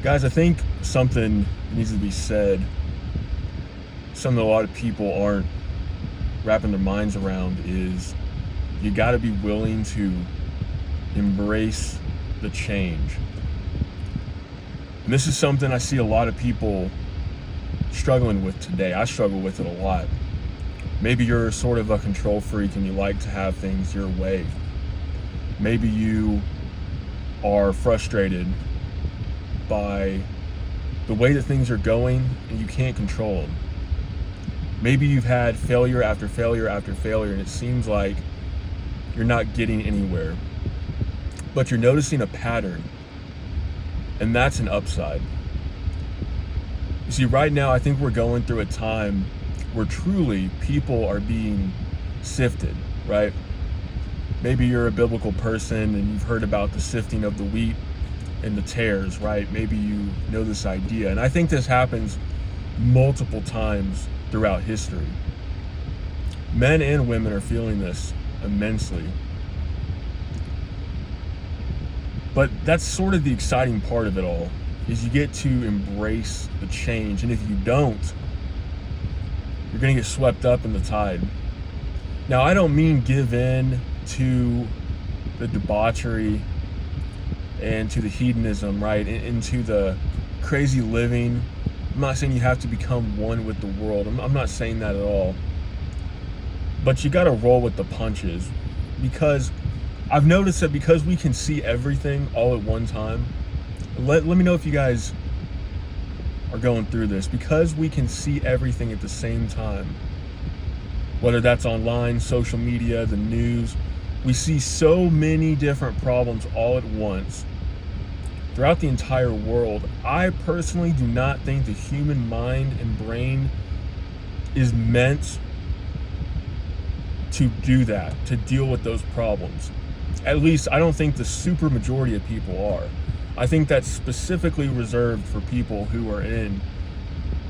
Guys, I think something needs to be said, something a lot of people aren't wrapping their minds around is you got to be willing to embrace the change. And this is something I see a lot of people struggling with today. I struggle with it a lot. Maybe you're sort of a control freak and you like to have things your way. Maybe you are frustrated by the way that things are going and you can't control them. Maybe you've had failure after failure after failure and it seems like you're not getting anywhere. But you're noticing a pattern, and that's an upside. You see, right now I think we're going through a time where truly people are being sifted, right? Maybe you're a biblical person and you've heard about the sifting of the wheat and the tares, right? Maybe you know this idea. And I think this happens multiple times throughout history. Men and women are feeling this immensely. But that's sort of the exciting part of it all, is you get to embrace the change. And if you don't, you're going to get swept up in the tide. Now, I don't mean give in to the debauchery and to the hedonism, right? And to the crazy living. I'm not saying you have to become one with the world. I'm not saying that at all. But you got to roll with the punches, because I've noticed that because we can see everything all at one time. Let me know if you guys are going through this. Because we can see everything at the same time, whether that's online, social media, the news, we see so many different problems all at once throughout the entire world. I personally do not think the human mind and brain is meant to do that, to deal with those problems. At least I don't think the super majority of people are. I think that's specifically reserved for people who are in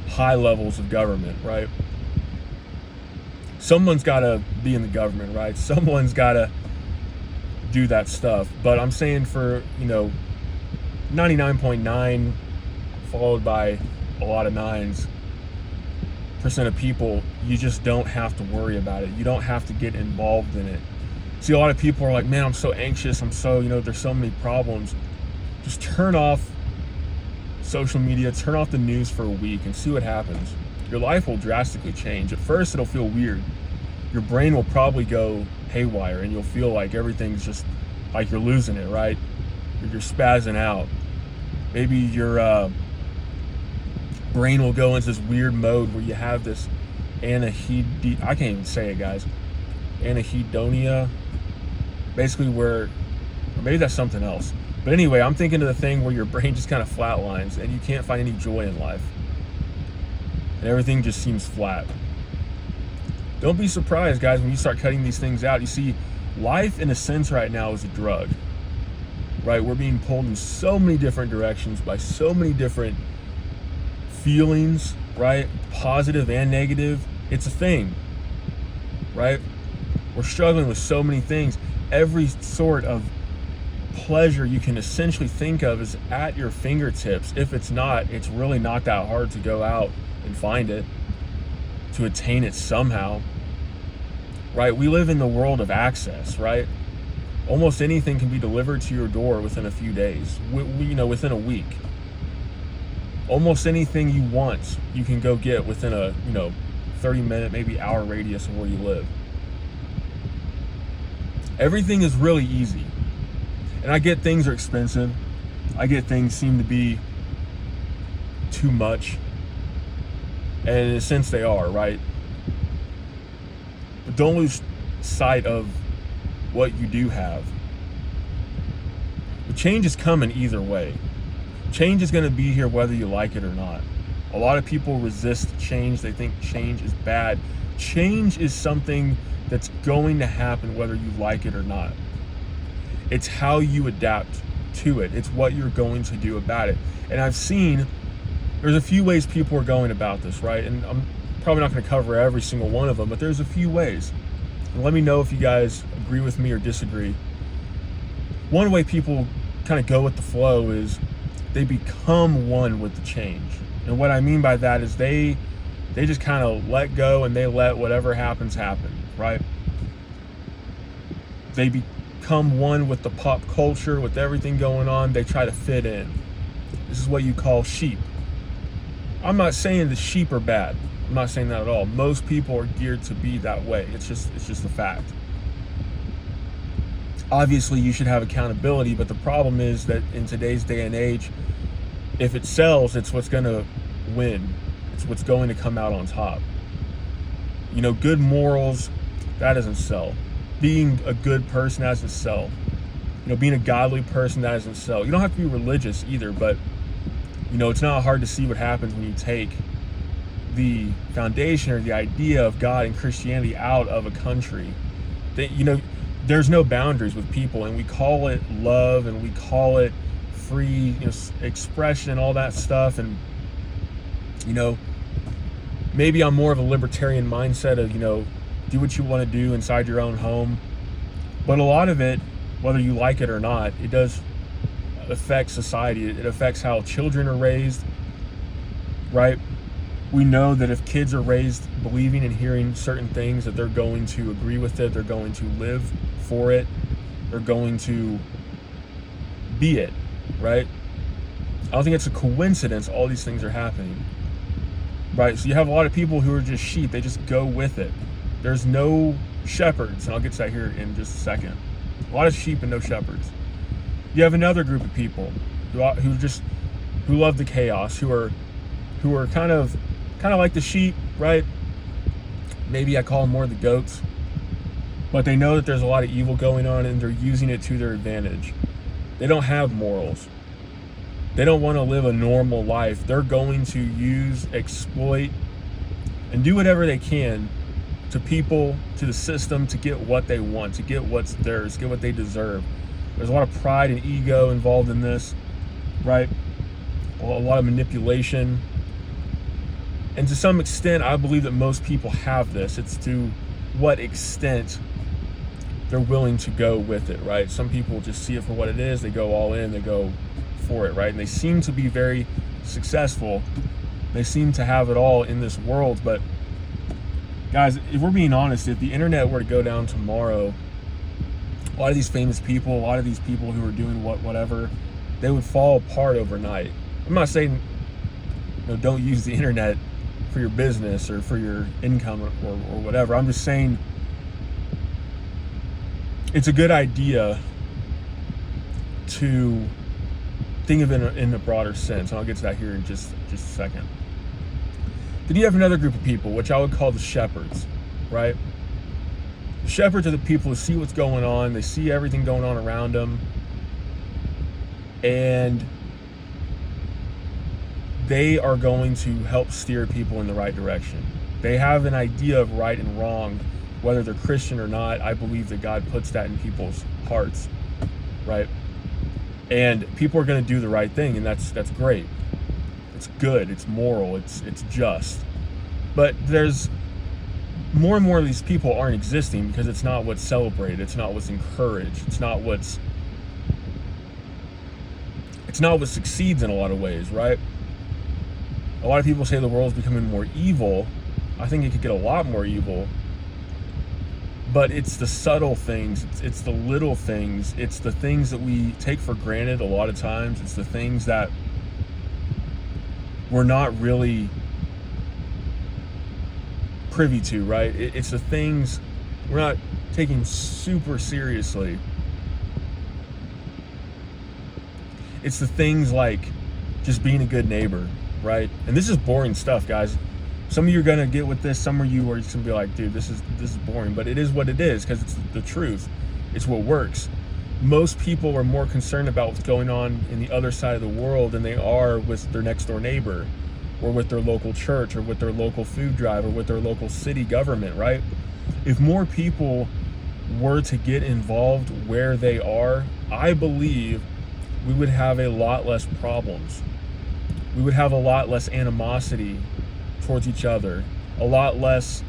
high levels of government, right? Someone's got to be in the government, right? Someone's got to do that stuff. But I'm saying for, 99.9 followed by a lot of nines percent of people, you just don't have to worry about it. You don't have to get involved in it. See, a lot of people are like, man, I'm so anxious. I'm so, there's so many problems. Just turn off social media, turn off the news for a week and see what happens. Your life will drastically change. At first, it'll feel weird. Your brain will probably go haywire and you'll feel like everything's just like you're losing it, right? You're spazzing out. Maybe your brain will go into this weird mode where you have this I can't even say it, guys. Anhedonia. Basically where, or maybe that's something else. But anyway, I'm thinking of the thing where your brain just kind of flatlines and you can't find any joy in life. And everything just seems flat. Don't be surprised, guys, when you start cutting these things out. You see, life in a sense right now is a drug, right? We're being pulled in so many different directions by so many different feelings, right? Positive and negative. It's a thing, right? We're struggling with so many things. Every sort of pleasure you can essentially think of is at your fingertips. If it's not, it's really not that hard to go out and find it, to attain it somehow, right? We live in the world of access, right? Almost anything can be delivered to your door within a few days, within a week. Almost anything you want, you can go get within a, 30-minute, maybe hour radius of where you live. Everything is really easy. And I get things are expensive. I get things seem to be too much. And in a sense they are, right? But don't lose sight of what you do have. The change is coming either way. Change is going to be here whether you like it or not. A lot of people resist change. They think change is bad. Change is something that's going to happen whether you like it or not. It's how you adapt to it. It's what you're going to do about it. And I've seen there's a few ways people are going about this, right? And I'm probably not going to cover every single one of them, but there's a few ways. And let me know if you guys agree with me or disagree. One way people kind of go with the flow is they become one with the change. And what I mean by that is they just kind of let go and they let whatever happens happen, right? They become one with the pop culture, with everything going on. They try to fit in. This is what you call sheep. I'm not saying the sheep are bad. I'm not saying that at all. Most people are geared to be that way. It's just a fact. Obviously, you should have accountability, but the problem is that in today's day and age, if it sells, it's what's going to win. It's what's going to come out on top. You know, good morals, that doesn't sell. Being a good person, that doesn't sell. You know, being a godly person, that doesn't sell. You don't have to be religious either, but, you know, it's not hard to see what happens when you take the foundation or the idea of God and Christianity out of a country. That, you know, there's no boundaries with people, and we call it love and we call it free, you know, expression and all that stuff. And, you know, maybe I'm more of a libertarian mindset of, you know, do what you want to do inside your own home. But a lot of it, whether you like it or not, it does affect society. It affects how children are raised, right? We know that if kids are raised believing and hearing certain things, that they're going to agree with it, they're going to live for it, they're going to be it, right? I don't think it's a coincidence all these things are happening, right? So you have a lot of people who are just sheep. They just go with it. There's no shepherds, and I'll get to that here in just a second. A lot of sheep and no shepherds. You have another group of people who love the chaos, who are kind of like the sheep, right? Maybe I call them more the goats, but they know that there's a lot of evil going on and they're using it to their advantage. They don't have morals. They don't want to live a normal life. They're going to use, exploit, and do whatever they can to people, to the system, to get what they want, to get what's theirs, get what they deserve. There's a lot of pride and ego involved in this, right? A lot of manipulation. And to some extent, I believe that most people have this. It's to what extent they're willing to go with it, right? Some people just see it for what it is. They go all in, they go for it, right? And they seem to be very successful. They seem to have it all in this world. But guys, if we're being honest, if the internet were to go down tomorrow, a lot of these famous people, a lot of these people who are doing whatever, they would fall apart overnight. I'm not saying, you know, don't use the internet for your business or for your income or whatever. I'm just saying it's a good idea to think of it in a broader sense. And I'll get to that here in just a second. Then you have another group of people, which I would call the shepherds, right? The shepherds are the people who see what's going on. They see everything going on around them. And they are going to help steer people in the right direction. They have an idea of right and wrong, whether they're Christian or not. I believe that God puts that in people's hearts, right? And people are going to do the right thing, and that's great. It's good, it's moral, it's just. But there's more and more of these people aren't existing because it's not what's celebrated, it's not what's encouraged, it's not what succeeds in a lot of ways, right? A lot of people say the world's becoming more evil. I think it could get a lot more evil. But it's the subtle things, it's the little things, it's the things that we take for granted a lot of times. It's the things that we're not really privy to, right? It's the things we're not taking super seriously. It's the things like just being a good neighbor, right? And this is boring stuff, guys. Some of you are gonna get with this. Some of you are just gonna be like, dude, this is boring. But it is what it is because it's the truth. It's what works. Most people are more concerned about what's going on in the other side of the world than they are with their next door neighbor, or with their local church, or with their local food drive, or with their local city government, right? If more people were to get involved where they are, I believe we would have a lot less problems. We would have a lot less animosity towards each other, a lot less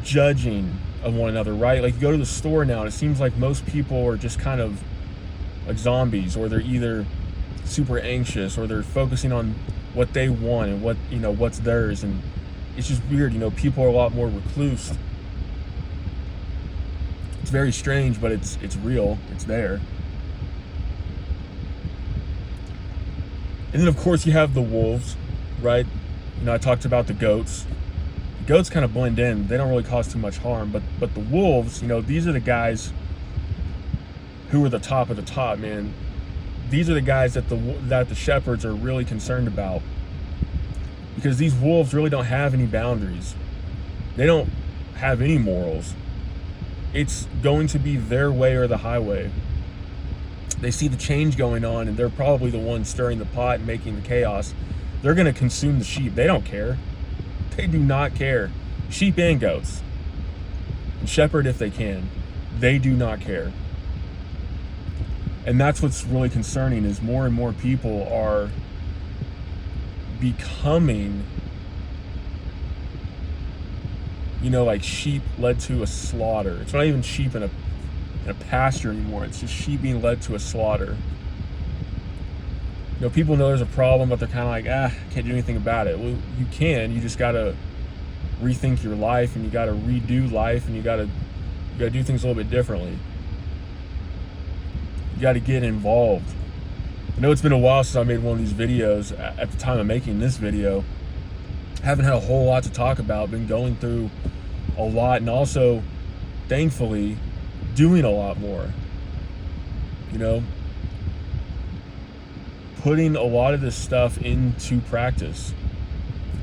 judging of one another, right? Like, you go to the store now and it seems like most people are just kind of like zombies, or they're either super anxious, or they're focusing on what they want and what, what's theirs. And it's just weird. People are a lot more recluse. It's very strange, but it's real. It's there. And then of course you have the wolves, right? I talked about the goats. The goats kind of blend in. They don't really cause too much harm, but the wolves, these are the guys who are the top of the top, man. These are the guys that the shepherds are really concerned about, because these wolves really don't have any boundaries. They don't have any morals. It's going to be their way or the highway. They see the change going on, and they're probably the ones stirring the pot and making the chaos. They're going to consume the sheep. They don't care. They do not care. Sheep and goats. And shepherd if they can. They do not care. And that's what's really concerning, is more and more people are becoming, like sheep led to a slaughter. It's not even sheep in a pasture anymore. It's just sheep being led to a slaughter. People know there's a problem, but they're kind of like, can't do anything about it. Well, you can. You just got to rethink your life, and you got to redo life, and you got to do things a little bit differently. You got to get involved. I know it's been a while since I made one of these videos. At the time of making this video, I haven't had a whole lot to talk about. Been going through a lot, and also, thankfully, doing a lot more. Putting a lot of this stuff into practice.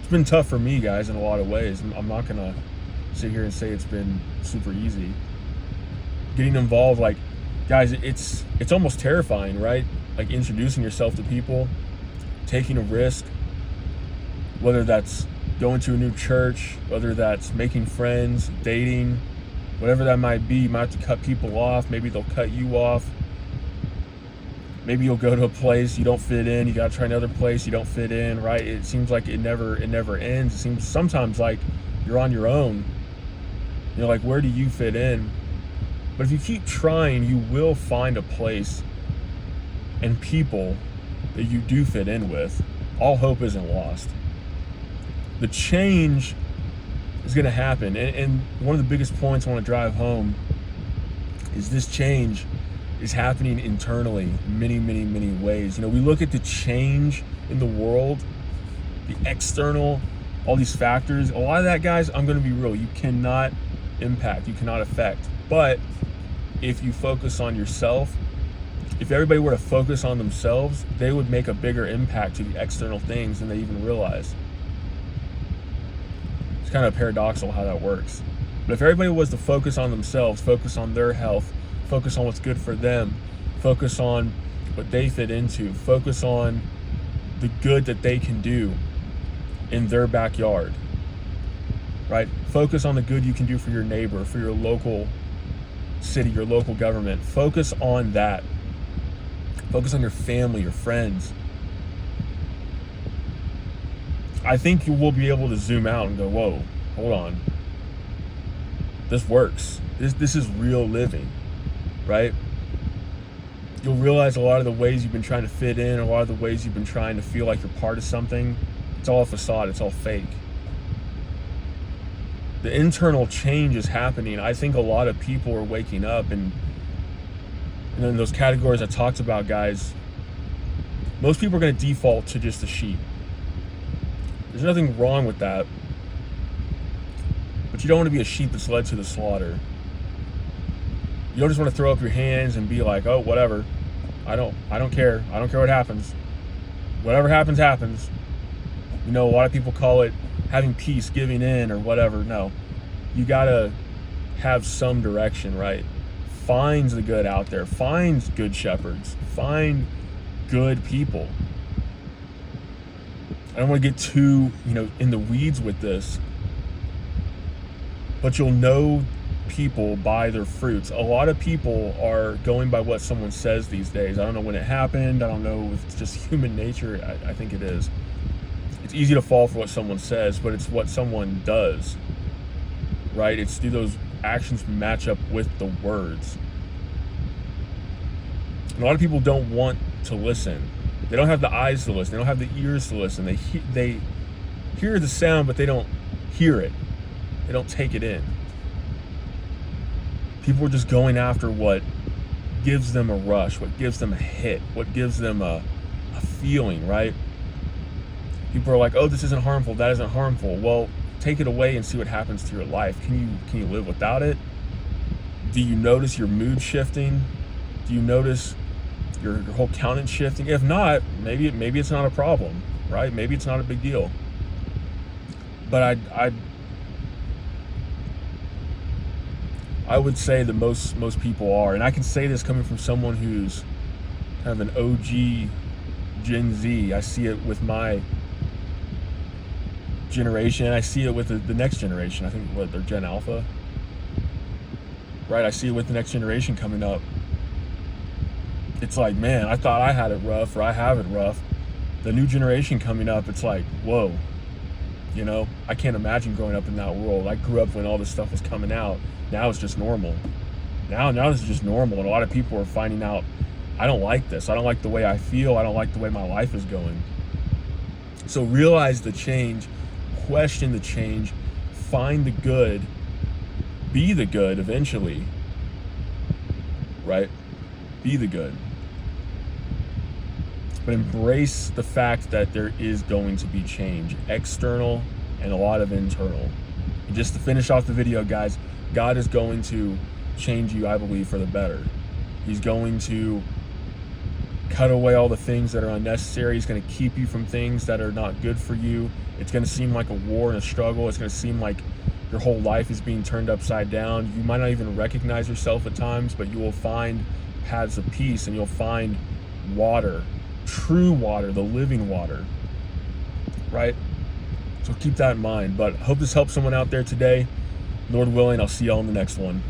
It's been tough for me, guys, in a lot of ways. I'm not gonna sit here and say it's been super easy. Getting involved, like, guys, it's almost terrifying, right? Like, introducing yourself to people, taking a risk, whether that's going to a new church, whether that's making friends, dating, whatever that might be. You might have to cut people off. Maybe they'll cut you off. Maybe you'll go to a place you don't fit in. You got to try another place you don't fit in, right? It seems like it never ends. It seems sometimes like you're on your own. Like, where do you fit in? But if you keep trying, you will find a place and people that you do fit in with. All hope isn't lost. The change is going to happen. And one of the biggest points I want to drive home is this change is happening internally in many, many, many ways. We look at the change in the world, the external, all these factors. A lot of that, guys, I'm going to be real, you cannot impact, you cannot affect. But if you focus on yourself, if everybody were to focus on themselves, they would make a bigger impact to the external things than they even realize. It's kind of paradoxical how that works. But if everybody was to focus on themselves, focus on their health, focus on what's good for them, focus on what they fit into, focus on the good that they can do in their backyard, right? Focus on the good you can do for your neighbor, for your local city, your local government. Focus on that. Focus on your family, your friends. I think you will be able to zoom out and go, whoa, hold on. This works. This is real living. Right? You'll realize a lot of the ways you've been trying to fit in, a lot of the ways you've been trying to feel like you're part of something, it's all a facade, it's all fake. The internal change is happening. I think a lot of people are waking up, and then those categories I talked about, guys, most people are going to default to just the sheep. There's nothing wrong with that, but you don't want to be a sheep that's led to the slaughter. You don't just want to throw up your hands and be like, oh, whatever. I don't care. I don't care what happens. Whatever happens, happens. A lot of people call it having peace, giving in, or whatever. No. You got to have some direction, right? Find the good out there. Find good shepherds. Find good people. I don't want to get too, in the weeds with this, but you'll know people by their fruits. A lot of people are going by what someone says these days. I don't know when it happened. I don't know if it's just human nature. I think it is. It's easy to fall for what someone says, but it's what someone does, right? It's, do those actions match up with the words? And a lot of people don't want to listen. They don't have the eyes to listen. They don't have the ears to listen. They hear the sound, but they don't hear it. They don't take it in. People are just going after what gives them a rush, what gives them a hit, what gives them a feeling, right? People are like, oh, this isn't harmful, that isn't harmful. Well, take it away and see what happens to your life. Can you live without it? Do you notice your mood shifting? Do you notice your whole countenance shifting? If not, maybe it's not a problem, right? Maybe it's not a big deal. But I would say that most people are, and I can say this coming from someone who's kind of an OG Gen Z. I see it with my generation, and I see it with the next generation. I think they're Gen Alpha, right? I see it with the next generation coming up. It's like, man, I thought I had it rough, or I have it rough. The new generation coming up, it's like, whoa, you know, I can't imagine growing up in that world. I grew up when all this stuff was coming out. Now it's just normal. Now this is just normal, and a lot of people are finding out, I don't like this. I don't like the way I feel. I don't like the way my life is going. So realize the change, question the change, find the good, be the good eventually, right? Be the good. But embrace the fact that there is going to be change, external and a lot of internal. And just to finish off the video, guys, God is going to change you, I believe, for the better. He's going to cut away all the things that are unnecessary. He's going to keep you from things that are not good for you. It's going to seem like a war and a struggle. It's going to seem like your whole life is being turned upside down. You might not even recognize yourself at times, but you will find paths of peace, and you'll find water, true water, the living water, right? So keep that in mind. But I hope this helps someone out there today. Lord willing, I'll see y'all in the next one.